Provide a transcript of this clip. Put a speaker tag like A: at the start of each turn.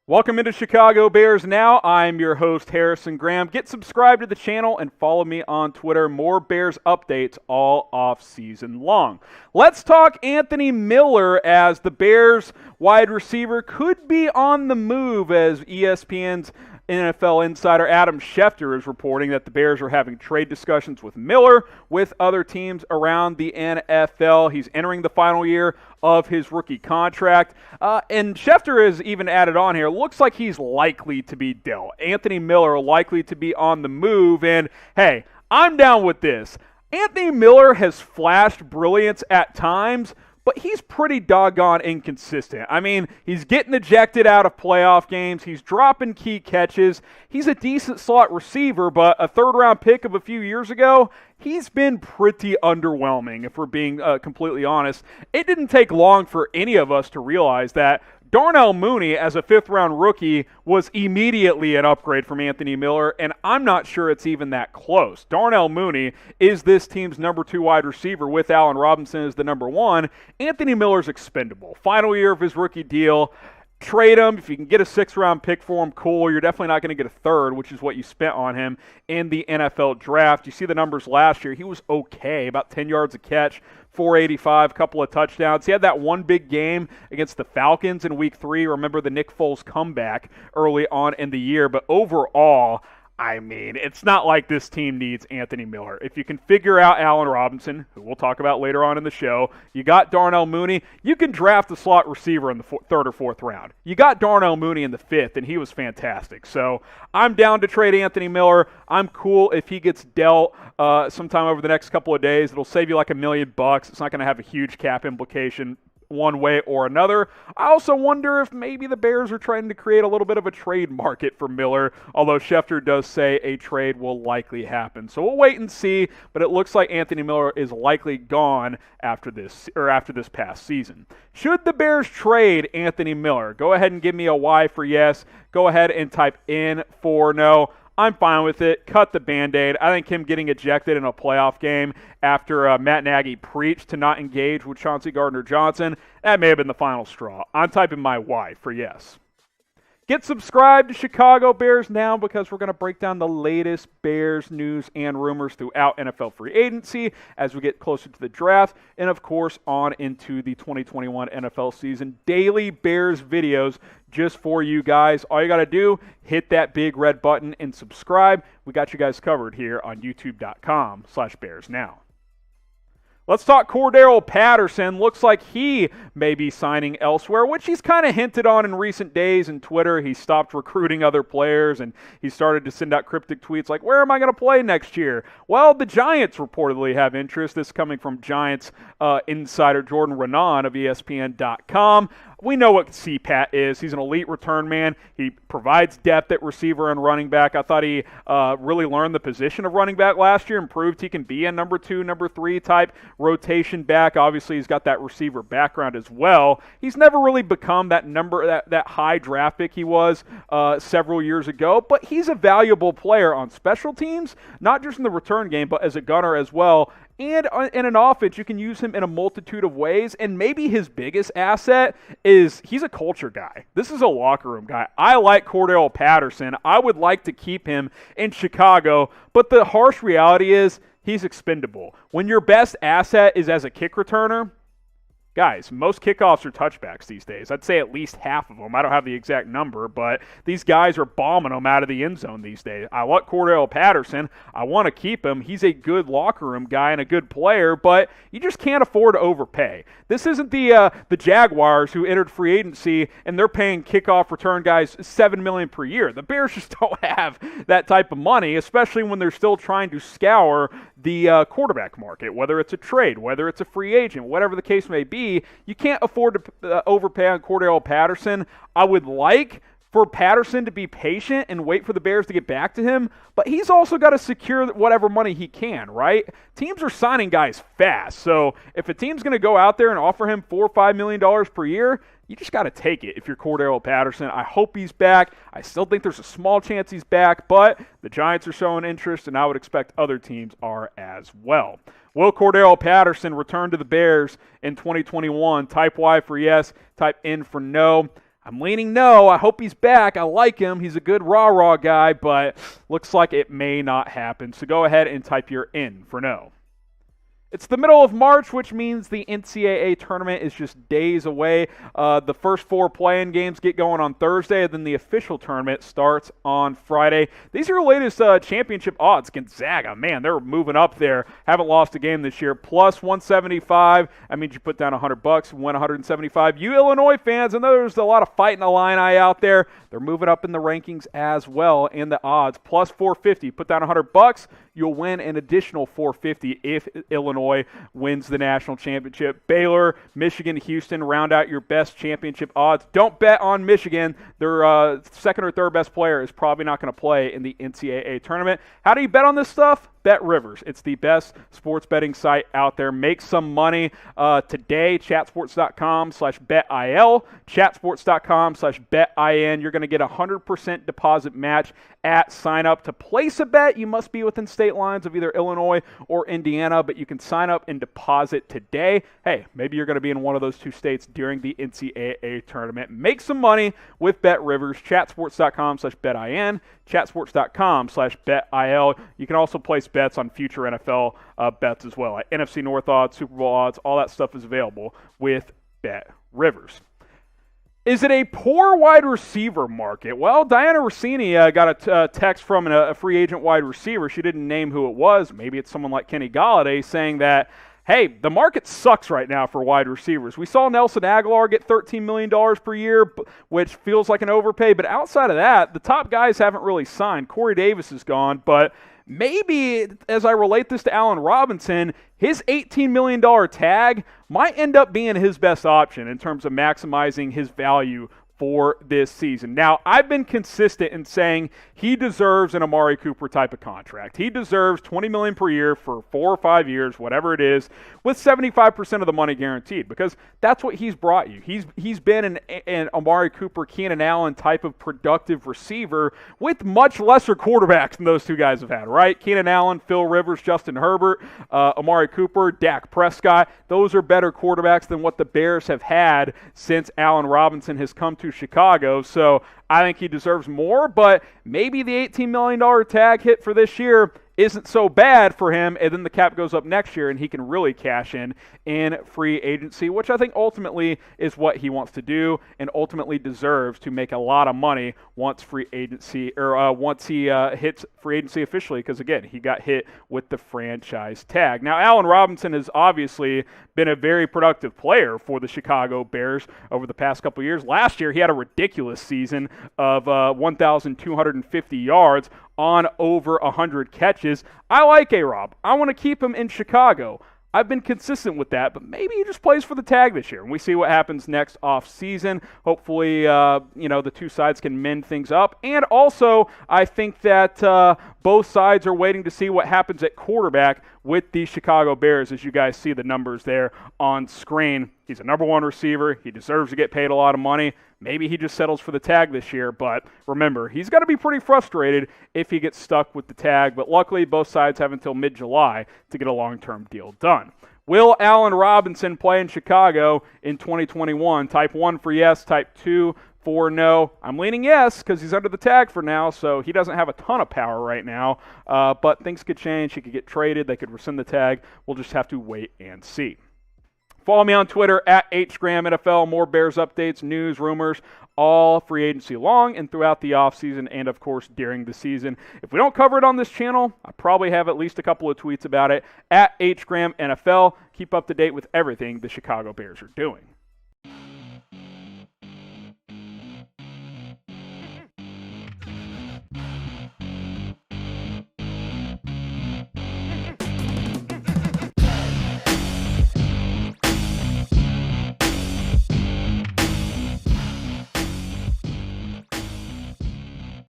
A: Welcome into Chicago Bears Now. I'm your host, Harrison Graham. Get subscribed to the channel and follow me on Twitter. More Bears updates all off season long. Let's talk Anthony Miller, as the Bears wide receiver could be on the move, as ESPN's NFL insider Adam Schefter is reporting that the Bears are having trade discussions with Miller with other teams around the NFL. He's entering the final year of his rookie contract. And Schefter has even added on here, looks like he's likely to be dealt. Anthony Miller likely to be on the move. And hey, I'm down with this. Anthony Miller has flashed brilliance at times, but he's pretty doggone inconsistent. I mean, he's getting ejected out of playoff games. He's dropping key catches. He's a decent slot receiver, but a third-round pick of a few years ago, he's been pretty underwhelming, if we're being completely honest. It didn't take long for any of us to realize that Darnell Mooney, as a fifth-round rookie, was immediately an upgrade from Anthony Miller, and I'm not sure it's even that close. Darnell Mooney is this team's number 2 wide receiver with Allen Robinson as the number 1. Anthony Miller's expendable. Final year of his rookie deal. Trade him. If you can get a 6th-round pick for him, cool. You're definitely not going to get a third, which is what you spent on him in the NFL draft. You see the numbers last year. He was okay, about 10 yards a catch, 485, couple of touchdowns. He had that one big game against the Falcons in Week 3. Remember the Nick Foles comeback early on in the year. But overall, I mean, it's not like this team needs Anthony Miller. If you can figure out Allen Robinson, who we'll talk about later on in the show, you got Darnell Mooney, you can draft a slot receiver in the 3rd or 4th round. You got Darnell Mooney in the 5th, and he was fantastic. So I'm down to trade Anthony Miller. I'm cool if he gets dealt sometime over the next couple of days. It'll save you like $1 million. It's not going to have a huge cap implication one way or another. I also wonder if maybe the Bears are trying to create a little bit of a trade market for Miller, although Schefter does say a trade will likely happen. So we'll wait and see, but it looks like Anthony Miller is likely gone after this past season. Should the Bears trade Anthony Miller? Go ahead and give me a Y for yes. Go ahead and type N for no. I'm fine with it. Cut the Band-Aid. I think him getting ejected in a playoff game after Matt Nagy preached to not engage with Chauncey Gardner-Johnson, that may have been the final straw. I'm typing my Y for yes. Get subscribed to Chicago Bears Now, because we're going to break down the latest Bears news and rumors throughout NFL free agency as we get closer to the draft and, of course, on into the 2021 NFL season. Daily Bears videos just for you guys. All you got to do, hit that big red button and subscribe. We got you guys covered here on youtube.com/BearsNow. Let's talk Cordarrelle Patterson. Looks like he may be signing elsewhere, which he's kind of hinted on in recent days in Twitter. He stopped recruiting other players, and he started to send out cryptic tweets like, where am I going to play next year? Well, the Giants reportedly have interest. This coming from Giants insider Jordan Raanan of ESPN.com. We know what CPAT is. He's an elite return man. He provides depth at receiver and running back. I thought he really learned the position of running back last year and proved he can be a number 2, number 3 type rotation back. Obviously, he's got that receiver background as well. He's never really become that high draft pick he was several years ago, but he's a valuable player on special teams, not just in the return game, but as a gunner as well. And in an offense, you can use him in a multitude of ways, and maybe his biggest asset is he's a culture guy. This is a locker room guy. I like Cordarrelle Patterson. I would like to keep him in Chicago, but the harsh reality is he's expendable. When your best asset is as a kick returner, guys, most kickoffs are touchbacks these days. I'd say at least half of them. I don't have the exact number, but these guys are bombing them out of the end zone these days. I like Cordarrelle Patterson. I want to keep him. He's a good locker room guy and a good player, but you just can't afford to overpay. This isn't the Jaguars who entered free agency and they're paying kickoff return guys $7 million per year. The Bears just don't have that type of money, especially when they're still trying to scour the quarterback market, whether it's a trade, whether it's a free agent, whatever the case may be. You can't afford to overpay on Cordarrelle Patterson. I would like for Patterson to be patient and wait for the Bears to get back to him, but he's also got to secure whatever money he can, right? Teams are signing guys fast, so if a team's going to go out there and offer him $4 or $5 million per year, you just got to take it if you're Cordarrelle Patterson. I hope he's back. I still think there's a small chance he's back, but the Giants are showing interest, and I would expect other teams are as well. Will Cordarrelle Patterson return to the Bears in 2021? Type Y for yes, type N for no. I'm leaning no. I hope he's back. I like him. He's a good rah-rah guy, but looks like it may not happen. So go ahead and type your in for no. It's the middle of March, which means the NCAA tournament is just days away. The first 4 play-in games get going on Thursday, and then the official tournament starts on Friday. These are your latest championship odds. Gonzaga, man, they're moving up there. Haven't lost a game this year. Plus 175. That means you put down $100 and win 175. You Illinois fans, and there's a lot of fighting Illini out there. They're moving up in the rankings as well in the odds. Plus 450. Put down $100. You'll win an additional 450 if Illinois wins the national championship. Baylor, Michigan, Houston round out your best championship odds. Don't bet on Michigan. Their second or third best player is probably not going to play in the NCAA tournament. How do you bet on this stuff? Bet Rivers. It's the best sports betting site out there. Make some money today. Chatsports.com/betil. Chatsports.com/betin. You're going to get a 100% deposit match at sign up. To place a bet, you must be within state lines of either Illinois or Indiana, but you can sign up and deposit today. Hey, maybe you're going to be in one of those 2 states during the NCAA tournament. Make some money with Bet Rivers. Chatsports.com/betin. Chatsports.com/betil. You can also place bets on future NFL bets as well. Like NFC North odds, Super Bowl odds, all that stuff is available with Bet Rivers. Is it a poor wide receiver market? Well, Diana Rossini got a text from a free agent wide receiver. She didn't name who it was. Maybe it's someone like Kenny Golladay saying that, hey, the market sucks right now for wide receivers. We saw Nelson Aguilar get $13 million per year, which feels like an overpay. But outside of that, the top guys haven't really signed. Corey Davis is gone, but maybe, as I relate this to Allen Robinson, his $18 million tag might end up being his best option in terms of maximizing his value for this season. Now, I've been consistent in saying he deserves an Amari Cooper type of contract. He deserves $20 million per year for 4 or 5 years, whatever it is, with 75% of the money guaranteed, because that's what he's brought you. He's been an Amari Cooper, Keenan Allen type of productive receiver with much lesser quarterbacks than those 2 guys have had, right? Keenan Allen, Phil Rivers, Justin Herbert, Amari Cooper, Dak Prescott. Those are better quarterbacks than what the Bears have had since Allen Robinson has come to Chicago. So I think he deserves more, but maybe the $18 million tag hit for this year isn't so bad for him, and then the cap goes up next year and he can really cash in free agency, which I think ultimately is what he wants to do and ultimately deserves to make a lot of money once free agency, or once he hits free agency officially, because again, he got hit with the franchise tag. Now, Allen Robinson has obviously been a very productive player for the Chicago Bears over the past couple years. Last year, he had a ridiculous season of 1,250 yards on over 100 catches. I like A-Rob. I want to keep him in Chicago. I've been consistent with that, but maybe he just plays for the tag this year, and we see what happens next off-season. Hopefully, the 2 sides can mend things up. And also, I think that both sides are waiting to see what happens at quarterback with the Chicago Bears, as you guys see the numbers there on screen. He's a number 1 receiver. He deserves to get paid a lot of money. Maybe he just settles for the tag this year, but remember, he's going to be pretty frustrated if he gets stuck with the tag, but luckily both sides have until mid-July to get a long-term deal done. Will Allen Robinson play in Chicago in 2021? Type 1 for yes, type 2 for no. I'm leaning yes because he's under the tag for now, so he doesn't have a ton of power right now, but things could change. He could get traded. They could rescind the tag. We'll just have to wait and see. Follow me on Twitter at HGramNFL. More Bears updates, news, rumors, all free agency long and throughout the offseason and, of course, during the season. If we don't cover it on this channel, I probably have at least a couple of tweets about it at HGramNFL. Keep up to date with everything the Chicago Bears are doing.